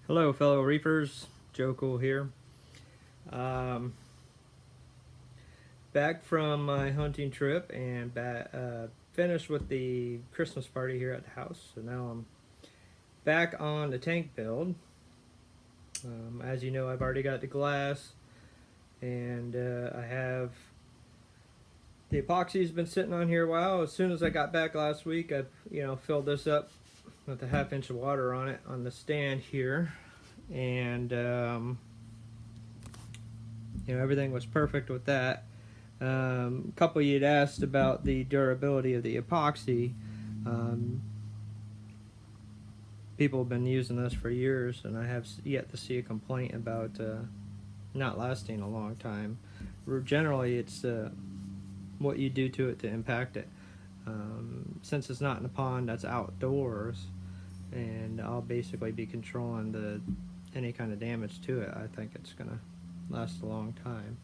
Hello, fellow reefers. Joe Cool here. Um, Back from my hunting trip and finished with the Christmas party here at the house. So now I'm back on the tank build. As you know, I've already got the glass, and I have the epoxy's been sitting on here a while. As soon as I got back last week, I filled this up with a half-inch of water on it on the stand here, and everything was perfect with that. A couple of you'd asked about the durability of the epoxy. Um, People have been using this for years, and I have yet to see a complaint about not lasting a long time. Generally, it's what you do to it to impact it. Since it's not in a pond that's outdoors, and I'll basically be controlling any kind of damage to it, I think it's going to last a long time.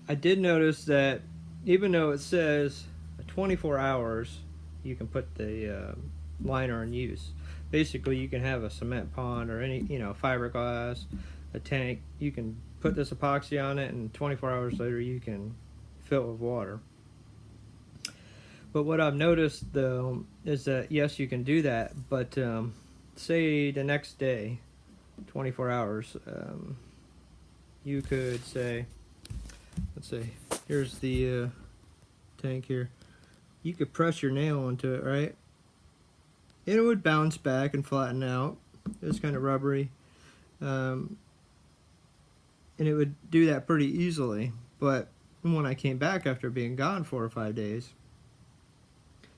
I did notice that even though it says 24 hours, you can put the liner in use. Basically, you can have a cement pond or any, fiberglass, a tank. You can put this epoxy on it, and 24 hours later, you can fill it with water. But what I've noticed, though, is that yes, you can do that, but say the next day, 24 hours, you could say, let's see, here's the tank here. You could press your nail onto it, right? And it would bounce back and flatten out. It's kind of rubbery. And it would do that pretty easily. But when I came back after being gone 4 or 5 days,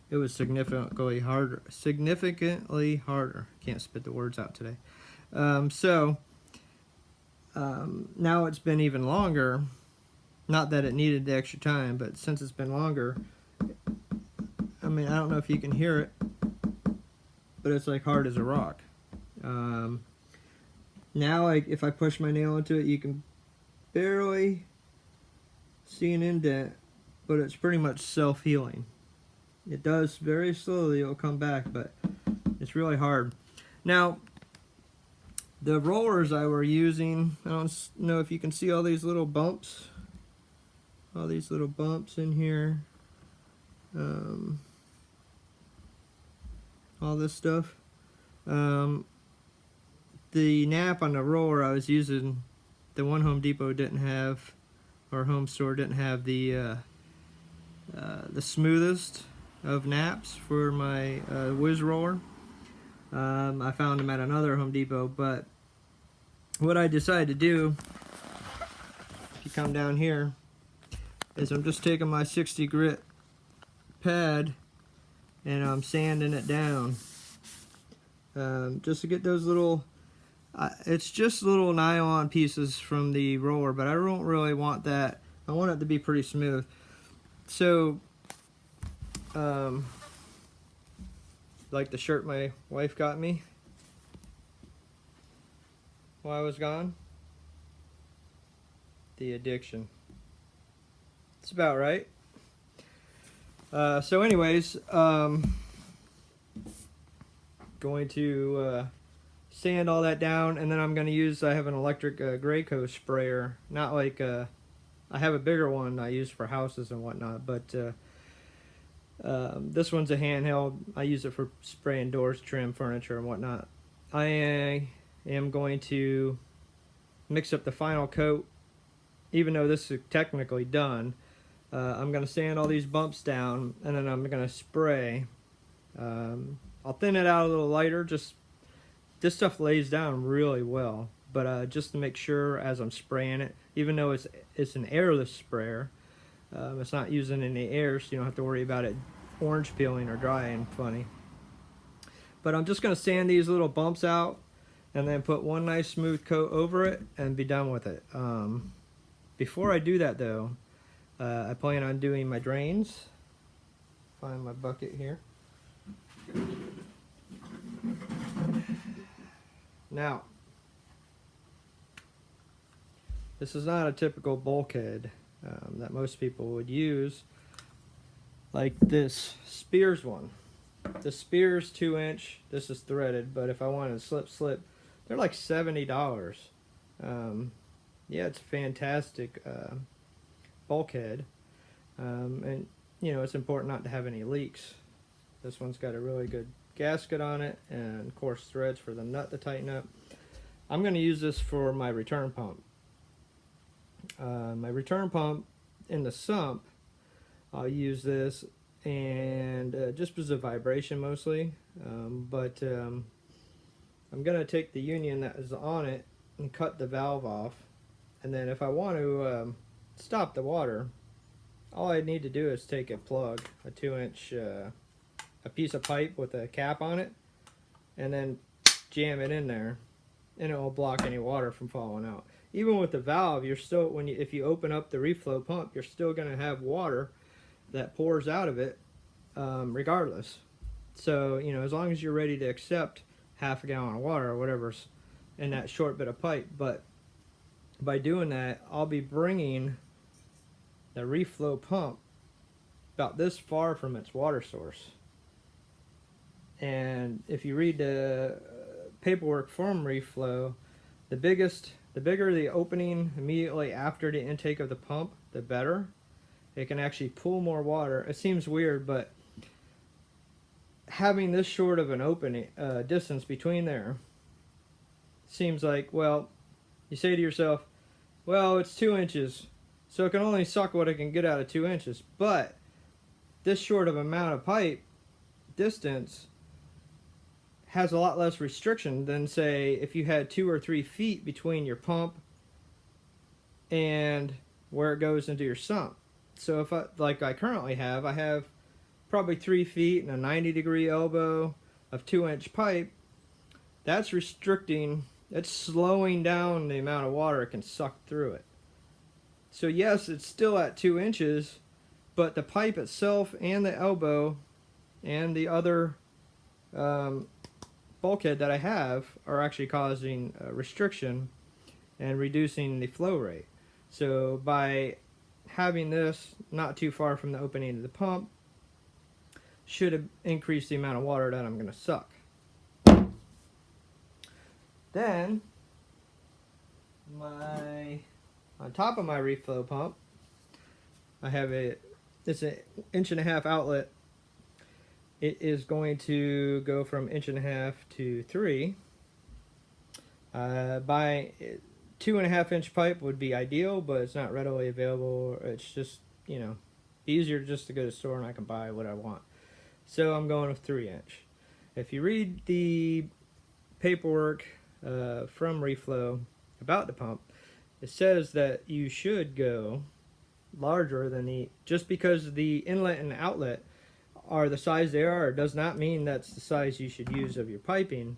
it was significantly harder. Can't spit the words out today. Now it's been even longer. Not that it needed the extra time, but since it's been longer, I mean, I don't know if you can hear it, but it's like hard as a rock. Now, if I push my nail into it, you can barely see an indent, but it's pretty much self-healing. It does very slowly, it'll come back, but it's really hard. Now, the rollers I were using, I don't know if you can see all these little bumps. All these little bumps in here. All this stuff. The nap on the roller I was using, the one Home Depot didn't have, or home store didn't have the smoothest of naps for my Whiz roller. I found them at another Home Depot, but what I decided to do, if you come down here, is I'm just taking my 60 grit pad and I'm sanding it down just to get those little it's just little nylon pieces from the roller, but I don't really want that. I want it to be pretty smooth. So like the shirt my wife got me while I was gone, the addiction. It's about right. So anyways, going to sand all that down, and then I'm going to use, I have an electric Graco sprayer. Not like, I have a bigger one I use for houses and whatnot, but this one's a handheld. I use it for spraying doors, trim, furniture, and whatnot. I am going to mix up the final coat, even though this is technically done. I'm going to sand all these bumps down, and then I'm going to spray. I'll thin it out a little lighter. Just this stuff lays down really well, but just to make sure as I'm spraying it, even though it's an airless sprayer, it's not using any air, so you don't have to worry about it orange peeling or drying funny. But I'm just going to sand these little bumps out, and then put one nice smooth coat over it, and be done with it. Before I do that, though, I plan on doing my drains. Find my bucket here. Now, this is not a typical bulkhead that most people would use, like this Spears one. The Spears 2-inch, this is threaded, but if I wanted to slip, they're like $70. Yeah, it's a fantastic bulkhead. And you know, it's important not to have any leaks. This one's got a really good gasket on it and coarse threads for the nut to tighten up. I'm going to use this for my return pump. My return pump in the sump, I'll use this, and just as a vibration mostly, I'm going to take the union that is on it and cut the valve off, and then if I want to stop the water, all I need to do is take a plug, a 2-inch a piece of pipe with a cap on it, and then jam it in there, and it will block any water from falling out. Even with the valve, you're still, if you open up the reflow pump, you're still going to have water that pours out of it regardless. So, you know, as long as you're ready to accept half a gallon of water or whatever's in that short bit of pipe. But by doing that, I'll be bringing the reflow pump about this far from its water source. And if you read the paperwork from reflow, the bigger the opening immediately after the intake of the pump, the better. It can actually pull more water. It seems weird, but having this short of an opening distance between there seems like, well, you say to yourself, well, it's 2 inches, so it can only suck what it can get out of 2 inches. But this short of amount of pipe distance has a lot less restriction than, say, if you had 2 or 3 feet between your pump and where it goes into your sump. So if like I currently have, I have probably 3 feet and a 90-degree elbow of 2-inch pipe. That's restricting, it's slowing down the amount of water it can suck through it. So yes, it's still at 2 inches, but the pipe itself and the elbow and the other bulkhead that I have are actually causing restriction and reducing the flow rate. So by having this not too far from the opening of the pump should increase the amount of water that I'm going to suck. Then on top of my reflow pump, I have it's an 1.5 inch outlet. It is going to go from 1.5 inches to 3. By 2.5 inch pipe would be ideal, but it's not readily available. It's just, you know, easier just to go to the store and I can buy what I want. So I'm going with 3 inch. If you read the paperwork from Reflow about the pump, it says that you should go larger than just because the inlet and outlet are the size they are, does not mean that's the size you should use of your piping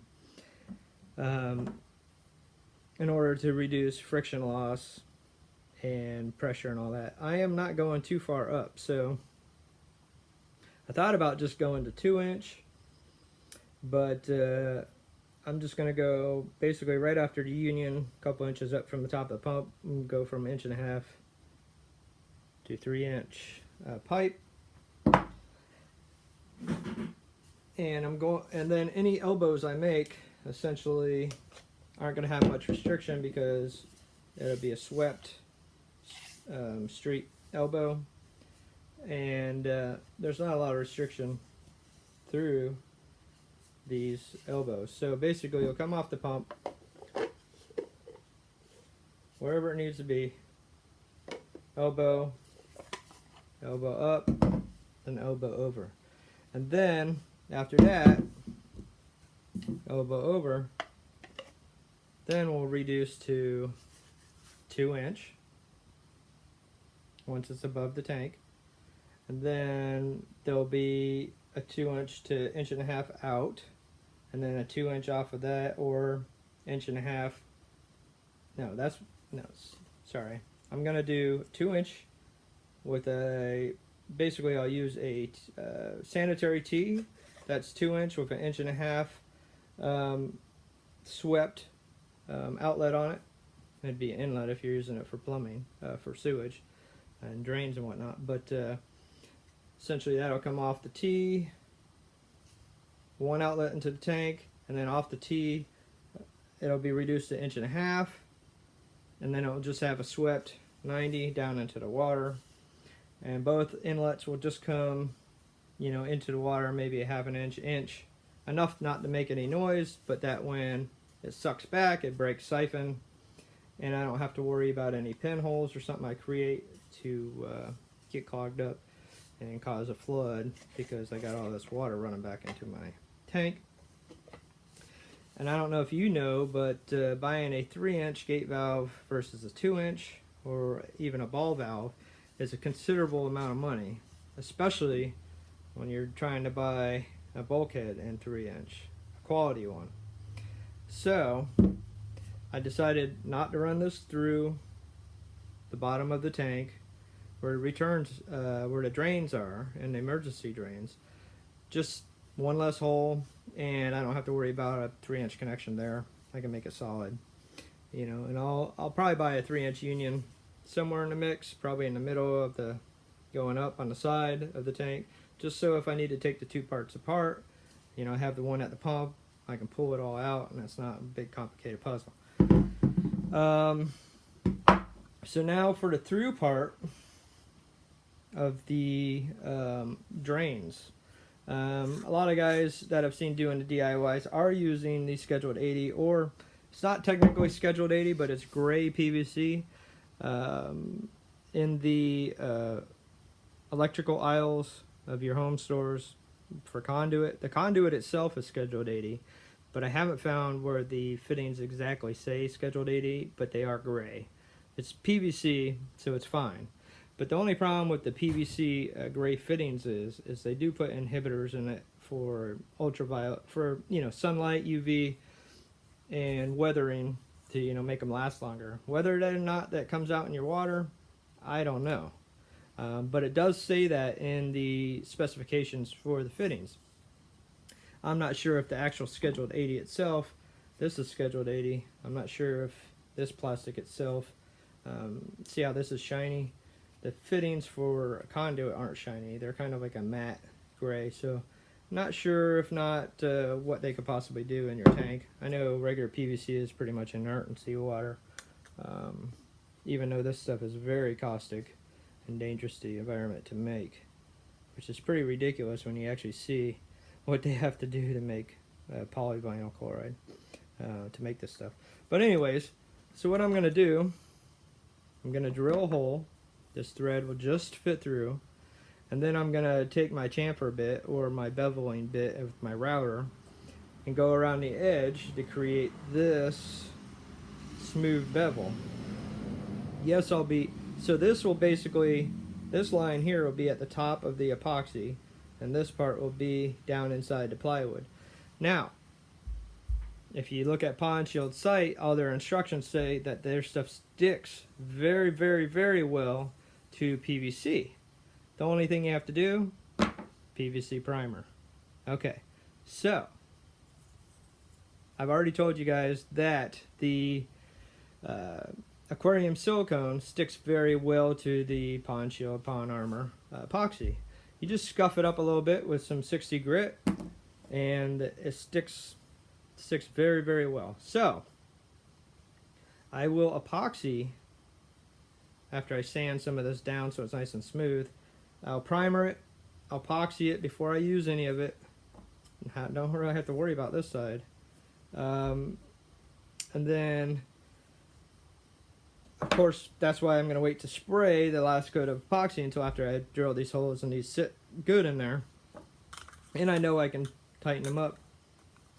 in order to reduce friction loss and pressure and all that. I am not going too far up, so I thought about just going to 2 inch, but I'm just going to go basically right after the union, a couple inches up from the top of the pump, and go from 1.5 inch to 3 inch pipe. And then any elbows I make essentially aren't going to have much restriction because it'll be a swept street elbow, and there's not a lot of restriction through these elbows. So basically you'll come off the pump wherever it needs to be, elbow up, and elbow over. And then after that, elbow over, then we'll reduce to 2 inch once it's above the tank. And then there'll be a 2 inch to 1.5 inch out, and then a 2 inch off of that, or 1.5 inch. Sorry. I'm gonna do 2 inch with basically I'll use a sanitary tee that's 2 inch with 1.5 inch swept outlet on it. It'd be an inlet if you're using it for plumbing, for sewage and drains and whatnot. But essentially that'll come off the tee, one outlet into the tank, and then off the tee it'll be reduced to 1.5 inches, and then it'll just have a swept 90 down into the water, and both inlets will just come, you know, into the water maybe a 1/2 inch, enough not to make any noise, but that when it sucks back it breaks siphon, and I don't have to worry about any pinholes or something I create to get clogged up and cause a flood, because I got all this water running back into my tank. And I don't know if you know, but buying a 3-inch gate valve versus a 2-inch or even a ball valve is a considerable amount of money, especially when you're trying to buy a bulkhead in 3-inch, a quality one. So I decided not to run this through the bottom of the tank where it returns, where the drains are and the emergency drains. Just one less hole, and I don't have to worry about a 3-inch connection there. I can make it solid, you know. And I'll probably buy a 3-inch union somewhere in the mix, probably in the middle of the, going up on the side of the tank, just so if I need to take the two parts apart, you know, I have the one at the pump, I can pull it all out, and that's not a big complicated puzzle. So now for the through part of the drains. A lot of guys that I've seen doing the DIYs are using the scheduled 80, or it's not technically scheduled 80, but it's gray PVC in the electrical aisles of your home stores for conduit. The conduit itself is scheduled 80, but I haven't found where the fittings exactly say scheduled 80, but they are gray. It's PVC, so it's fine. But the only problem with the PVC gray fittings is they do put inhibitors in it for ultraviolet, for, you know, sunlight, UV, and weathering to, you know, make them last longer. Whether or not that comes out in your water, I don't know. But it does say that in the specifications for the fittings. I'm not sure if the actual scheduled 80 itself, this is scheduled 80. I'm not sure if this plastic itself, see how this is shiny? The fittings for a conduit aren't shiny. They're kind of like a matte gray. So not sure if not what they could possibly do in your tank. I know regular PVC is pretty much inert in seawater, even though this stuff is very caustic and dangerous to the environment to make, which is pretty ridiculous when you actually see what they have to do to make polyvinyl chloride to make this stuff. But anyways, so what I'm going to do, I'm going to drill a hole. This thread will just fit through, and then I'm going to take my chamfer bit or my beveling bit with my router and go around the edge to create this smooth bevel. Yes, so this will basically, this line here will be at the top of the epoxy, and this part will be down inside the plywood. Now, if you look at Pond Shield's site, all their instructions say that their stuff sticks very, very, very well to PVC. The only thing you have to do, PVC primer. Okay, so I've already told you guys that the aquarium silicone sticks very well to the Pond Shield Pond Armor epoxy. You just scuff it up a little bit with some 60 grit, and it sticks very, very well. So I will epoxy after I sand some of this down so it's nice and smooth. I'll primer it, I'll epoxy it before I use any of it. Don't really have to worry about this side. And then, of course, that's why I'm going to wait to spray the last coat of epoxy until after I drill these holes and these sit good in there. And I know I can tighten them up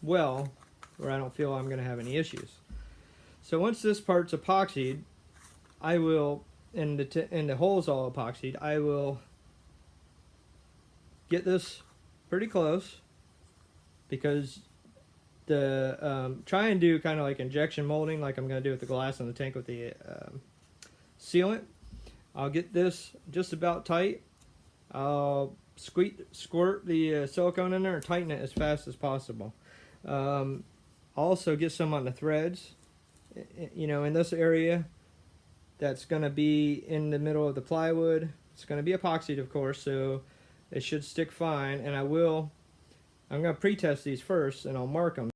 well, where I don't feel I'm going to have any issues. So once this part's epoxied, I will, and the hole's all epoxied, I will get this pretty close, because the try and do kind of like injection molding like I'm going to do with the glass in the tank with the sealant. I'll get this just about tight. I'll squirt the silicone in there and tighten it as fast as possible. Also get some on the threads, you know, in this area that's going to be in the middle of the plywood. It's going to be epoxied, of course, so it should stick fine. And I will I'm going to pre-test these first, and I'll mark them.